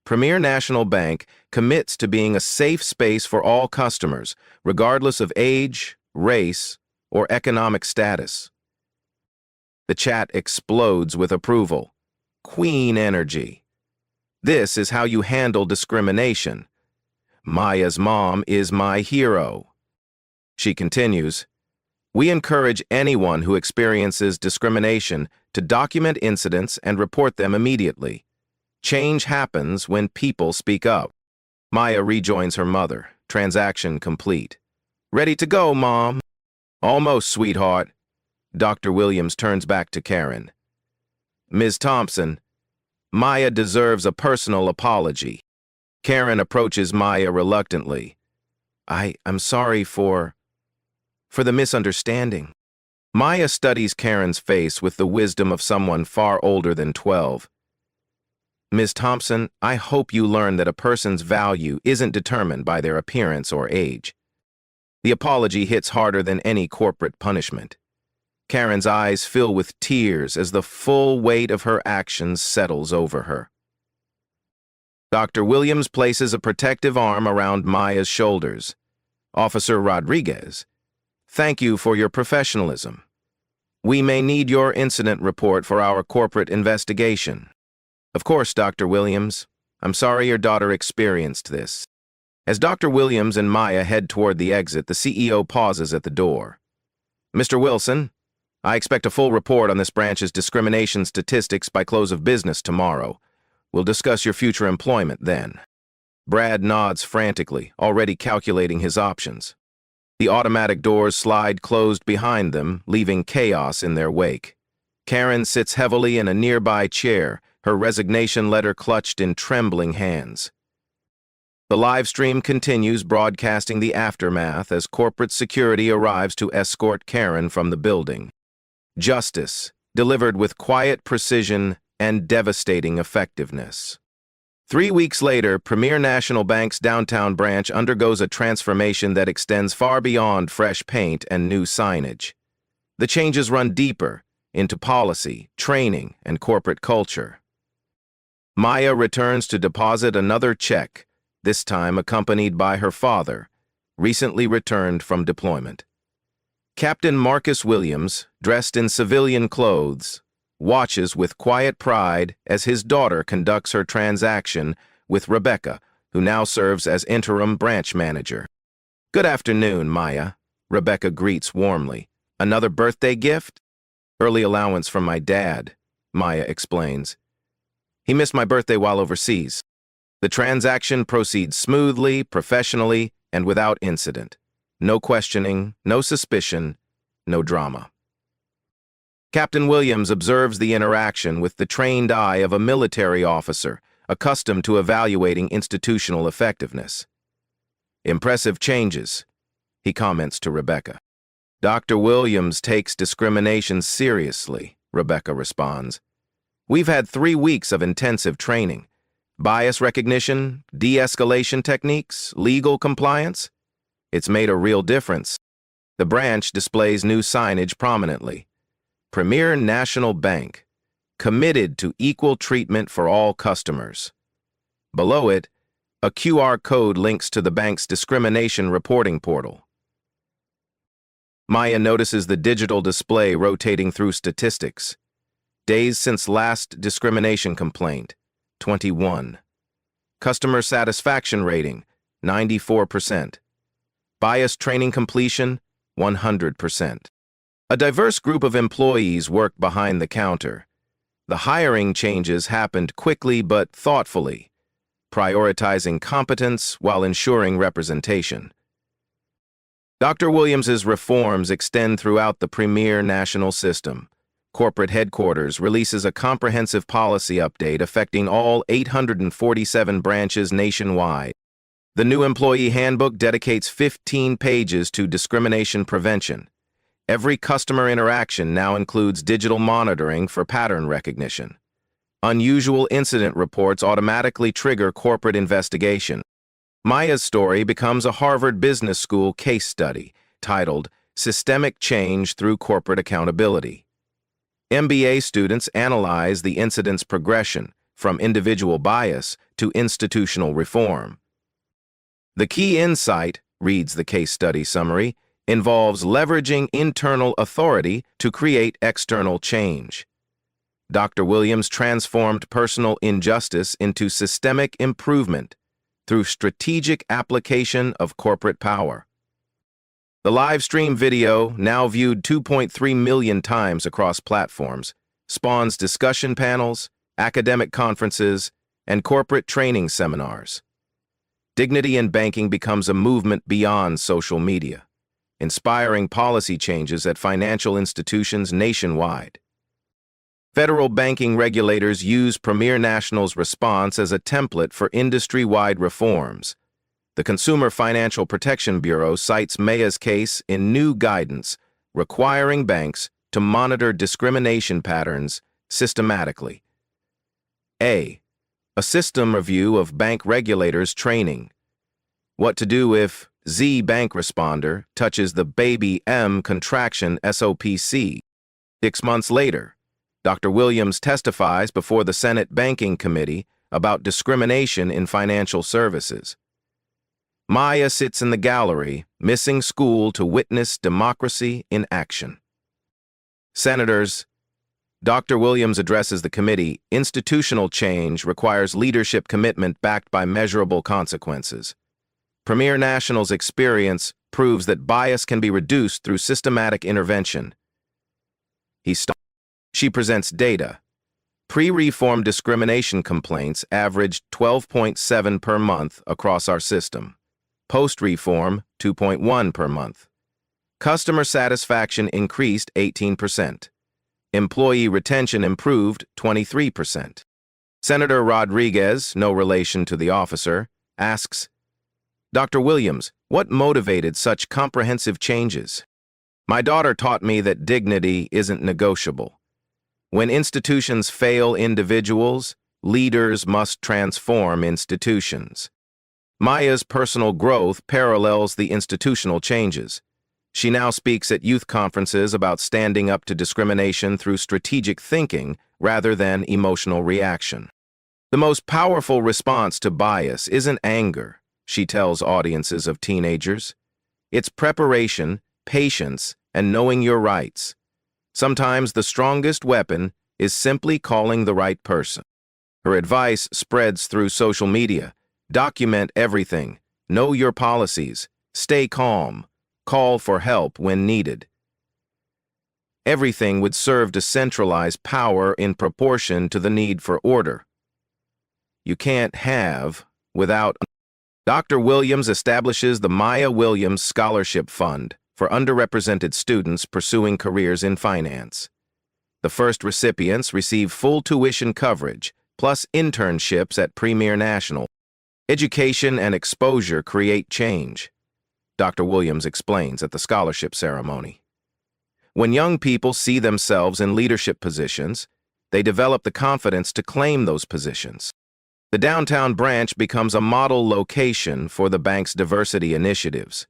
Premier National Bank commits to being a safe space for all customers, regardless of age, race, or economic status. The chat explodes with approval. Queen energy. This is how you handle discrimination. Maya's mom is my hero. She continues, we encourage anyone who experiences discrimination to document incidents and report them immediately. Change happens when people speak up. Maya rejoins her mother. Transaction complete. Ready to go, Mom. Almost, sweetheart. Dr. Williams turns back to Karen. Ms. Thompson, Maya deserves a personal apology. Karen approaches Maya reluctantly. I'm sorry for the misunderstanding. Maya studies Karen's face with the wisdom of someone far older than 12. Ms. Thompson, I hope you learn that a person's value isn't determined by their appearance or age. The apology hits harder than any corporate punishment. Karen's eyes fill with tears as the full weight of her actions settles over her. Dr. Williams places a protective arm around Maya's shoulders. Officer Rodriguez, thank you for your professionalism. We may need your incident report for our corporate investigation. Of course, Dr. Williams. I'm sorry your daughter experienced this. As Dr. Williams and Maya head toward the exit, the CEO pauses at the door. Mr. Wilson, I expect a full report on this branch's discrimination statistics by close of business tomorrow. We'll discuss your future employment then. Brad nods frantically, already calculating his options. The automatic doors slide closed behind them, leaving chaos in their wake. Karen sits heavily in a nearby chair, her resignation letter clutched in trembling hands. The live stream continues, broadcasting the aftermath as corporate security arrives to escort Karen from the building. Justice, delivered with quiet precision and devastating effectiveness. 3 weeks later, Premier National Bank's downtown branch undergoes a transformation that extends far beyond fresh paint and new signage. The changes run deeper into policy, training, and corporate culture. Maya returns to deposit another check, this time accompanied by her father, recently returned from deployment. Captain Marcus Williams, dressed in civilian clothes, watches with quiet pride as his daughter conducts her transaction with Rebecca, who now serves as interim branch manager. "Good afternoon, Maya," Rebecca greets warmly. "Another birthday gift?" "Early allowance from my dad," Maya explains. "He missed my birthday while overseas." The transaction proceeds smoothly, professionally, and without incident. No questioning, no suspicion, no drama. Captain Williams observes the interaction with the trained eye of a military officer, accustomed to evaluating institutional effectiveness. "Impressive changes," he comments to Rebecca. "Dr. Williams takes discrimination seriously," Rebecca responds. "We've had 3 weeks of intensive training. Bias recognition, de-escalation techniques, legal compliance. It's made a real difference." The branch displays new signage prominently. Premier National Bank, committed to equal treatment for all customers. Below it, a QR code links to the bank's discrimination reporting portal. Maya notices the digital display rotating through statistics. Days since last discrimination complaint, 21. Customer satisfaction rating, 94%. Bias training completion, 100%. A diverse group of employees work behind the counter. The hiring changes happened quickly but thoughtfully, prioritizing competence while ensuring representation. Dr. Williams's reforms extend throughout the Premier National System. Corporate headquarters releases a comprehensive policy update affecting all 847 branches nationwide. The new employee handbook dedicates 15 pages to discrimination prevention. Every customer interaction now includes digital monitoring for pattern recognition. Unusual incident reports automatically trigger corporate investigation. Maya's story becomes a Harvard Business School case study titled Systemic Change Through Corporate Accountability. MBA students analyze the incident's progression from individual bias to institutional reform. The key insight, reads the case study summary, involves leveraging internal authority to create external change. Dr. Williams transformed personal injustice into systemic improvement through strategic application of corporate power. The live stream video, now viewed 2.3 million times across platforms, spawns discussion panels, academic conferences, and corporate training seminars. Dignity in banking becomes a movement beyond social media, inspiring policy changes at financial institutions nationwide. Federal banking regulators use Premier National's response as a template for industry-wide reforms. The Consumer Financial Protection Bureau cites Maya's case in new guidance requiring banks to monitor discrimination patterns systematically. A system review of bank regulators' training. What to do if Z bank responder touches the baby M contraction SOPC. 6 months later, Dr. Williams testifies before the Senate Banking Committee about discrimination in financial services. Maya sits in the gallery, missing school to witness democracy in action. Senators, Dr. Williams addresses the committee. Institutional change requires leadership commitment backed by measurable consequences. Premier National's experience proves that bias can be reduced through systematic intervention. She presents data. Pre-reform discrimination complaints averaged 12.7 per month across our system. Post-reform, 2.1 per month. Customer satisfaction increased 18%. Employee retention improved 23%. Senator Rodriguez, no relation to the officer, asks, Dr. Williams, what motivated such comprehensive changes? My daughter taught me that dignity isn't negotiable. When institutions fail individuals, leaders must transform institutions. Maya's personal growth parallels the institutional changes. She now speaks at youth conferences about standing up to discrimination through strategic thinking rather than emotional reaction. The most powerful response to bias isn't anger, she tells audiences of teenagers. It's preparation, patience, and knowing your rights. Sometimes the strongest weapon is simply calling the right person. Her advice spreads through social media. Document everything. Know your policies. Stay calm. Call for help when needed. Everything would serve to centralize power in proportion to the need for order. You can't have without. Dr. Williams establishes the Maya Williams Scholarship Fund for underrepresented students pursuing careers in finance. The first recipients receive full tuition coverage, plus internships at Premier National. Education and exposure create change, Dr. Williams explains at the scholarship ceremony. When young people see themselves in leadership positions, they develop the confidence to claim those positions. The downtown branch becomes a model location for the bank's diversity initiatives.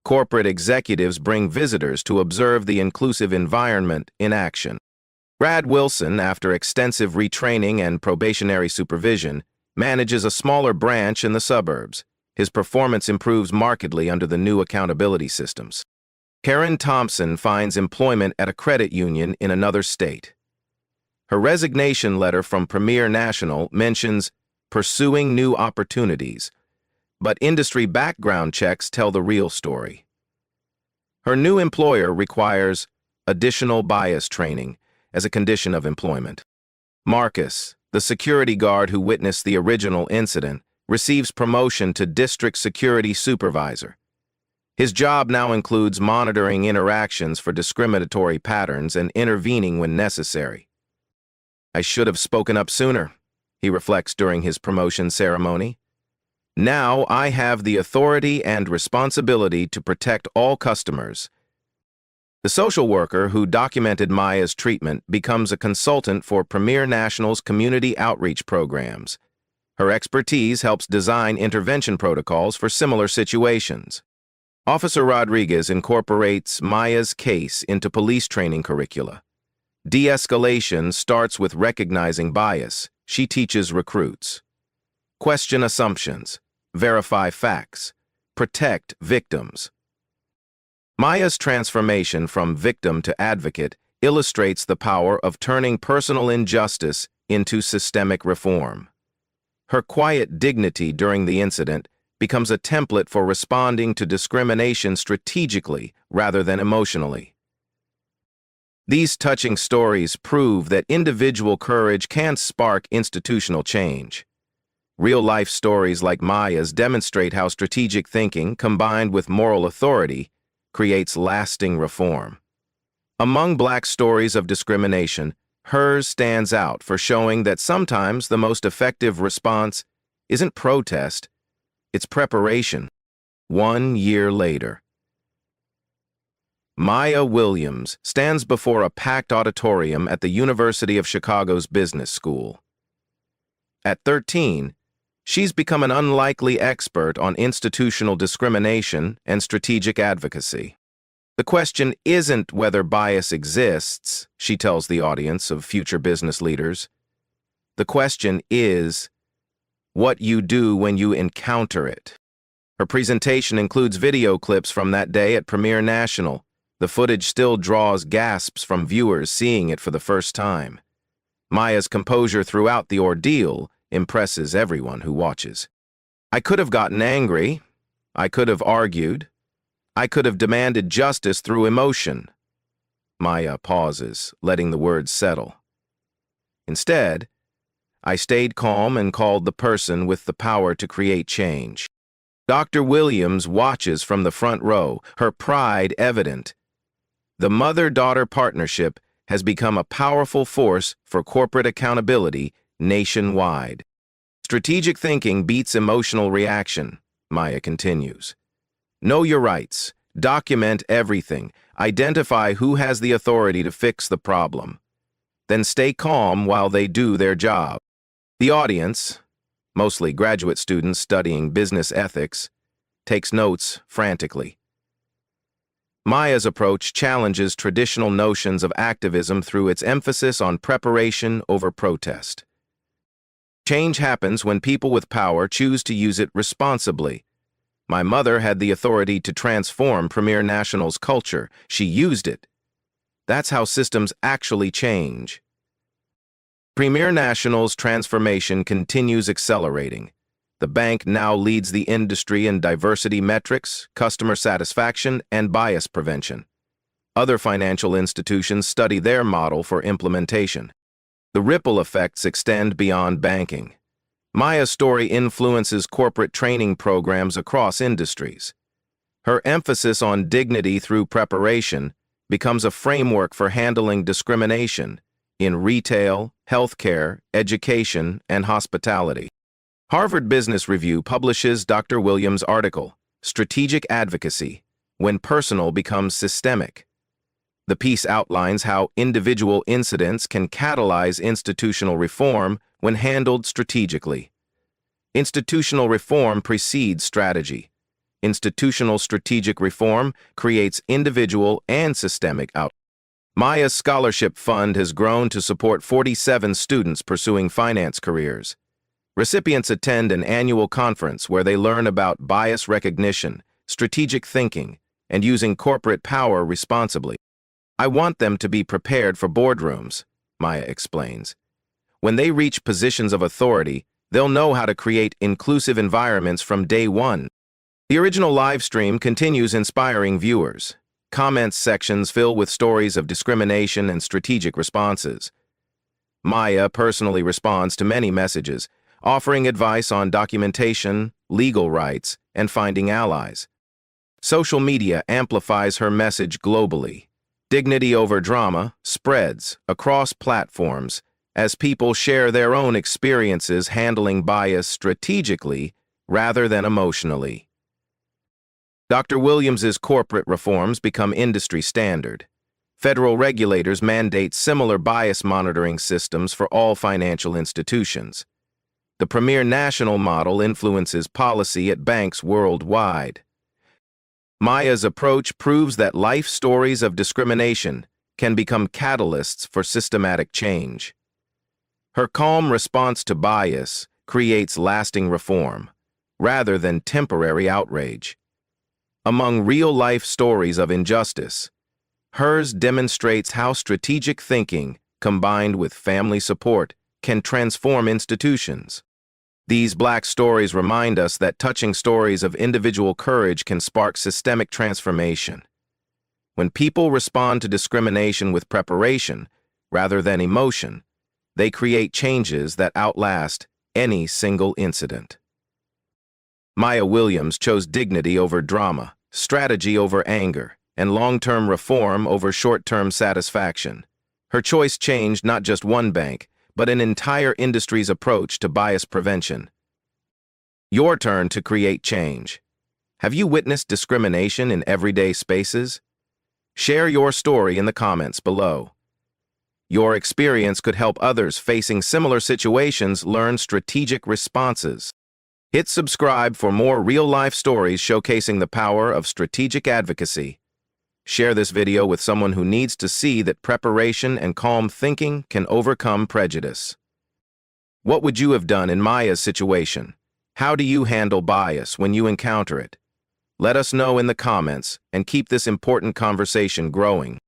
Corporate executives bring visitors to observe the inclusive environment in action. Brad Wilson, after extensive retraining and probationary supervision, manages a smaller branch in the suburbs. His performance improves markedly under the new accountability systems. Karen Thompson finds employment at a credit union in another state. Her resignation letter from Premier National mentions pursuing new opportunities, but industry background checks tell the real story. Her new employer requires additional bias training as a condition of employment. Marcus, the security guard who witnessed the original incident, receives promotion to district security supervisor. His job now includes monitoring interactions for discriminatory patterns and intervening when necessary. I should have spoken up sooner, he reflects during his promotion ceremony. Now I have the authority and responsibility to protect all customers. The social worker who documented Maya's treatment becomes a consultant for Premier National's community outreach programs. Her expertise helps design intervention protocols for similar situations. Officer Rodriguez incorporates Maya's case into police training curricula. De-escalation starts with recognizing bias. She teaches recruits. Question assumptions. Verify facts. Protect victims. Maya's transformation from victim to advocate illustrates the power of turning personal injustice into systemic reform. Her quiet dignity during the incident becomes a template for responding to discrimination strategically rather than emotionally. These touching stories prove that individual courage can spark institutional change. Real-life stories like Maya's demonstrate how strategic thinking, combined with moral authority, creates lasting reform. Among Black stories of discrimination, hers stands out for showing that sometimes the most effective response isn't protest, it's preparation. 1 year later, Maya Williams stands before a packed auditorium at the University of Chicago's Business School. At 13, she's become an unlikely expert on institutional discrimination and strategic advocacy. The question isn't whether bias exists, she tells the audience of future business leaders. The question is what you do when you encounter it. Her presentation includes video clips from that day at Premier National. The footage still draws gasps from viewers seeing it for the first time. Maya's composure throughout the ordeal impresses everyone who watches. I could have gotten angry. I could have argued. I could have demanded justice through emotion. Maya pauses, letting the words settle. Instead, I stayed calm and called the person with the power to create change. Dr. Williams watches from the front row, her pride evident. The mother-daughter partnership has become a powerful force for corporate accountability nationwide. Strategic thinking beats emotional reaction, Maya continues. Know your rights, document everything, identify who has the authority to fix the problem. Then stay calm while they do their job. The audience, mostly graduate students studying business ethics, takes notes frantically. Maya's approach challenges traditional notions of activism through its emphasis on preparation over protest. Change happens when people with power choose to use it responsibly. My mother had the authority to transform Premier National's culture. She used it. That's how systems actually change. Premier National's transformation continues accelerating. The bank now leads the industry in diversity metrics, customer satisfaction, and bias prevention. Other financial institutions study their model for implementation. The ripple effects extend beyond banking. Maya's story influences corporate training programs across industries. Her emphasis on dignity through preparation becomes a framework for handling discrimination in retail, healthcare, education, and hospitality. Harvard Business Review publishes Dr. Williams' article, Strategic Advocacy, When Personal Becomes Systemic. The piece outlines how individual incidents can catalyze institutional reform when handled strategically. Institutional reform precedes strategy. Institutional strategic reform creates individual and systemic outcomes. Maya's scholarship fund has grown to support 47 students pursuing finance careers. Recipients attend an annual conference where they learn about bias recognition, strategic thinking, and using corporate power responsibly. I want them to be prepared for boardrooms, Maya explains. When they reach positions of authority, they'll know how to create inclusive environments from day one. The original live stream continues inspiring viewers. Comments sections fill with stories of discrimination and strategic responses. Maya personally responds to many messages, offering advice on documentation, legal rights, and finding allies. Social media amplifies her message globally. Dignity over drama spreads across platforms as people share their own experiences handling bias strategically rather than emotionally. Dr. Williams's corporate reforms become industry standard. Federal regulators mandate similar bias monitoring systems for all financial institutions. The Premier National model influences policy at banks worldwide. Maya's approach proves that life stories of discrimination can become catalysts for systematic change. Her calm response to bias creates lasting reform, rather than temporary outrage. Among real-life stories of injustice, hers demonstrates how strategic thinking, combined with family support, can transform institutions. These Black stories remind us that touching stories of individual courage can spark systemic transformation. When people respond to discrimination with preparation, rather than emotion, they create changes that outlast any single incident. Maya Williams chose dignity over drama, strategy over anger, and long-term reform over short-term satisfaction. Her choice changed not just one bank, but an entire industry's approach to bias prevention. Your turn to create change. Have you witnessed discrimination in everyday spaces? Share your story in the comments below. Your experience could help others facing similar situations learn strategic responses. Hit subscribe for more real-life stories showcasing the power of strategic advocacy. Share this video with someone who needs to see that preparation and calm thinking can overcome prejudice. What would you have done in Maya's situation? How do you handle bias when you encounter it? Let us know in the comments and keep this important conversation growing.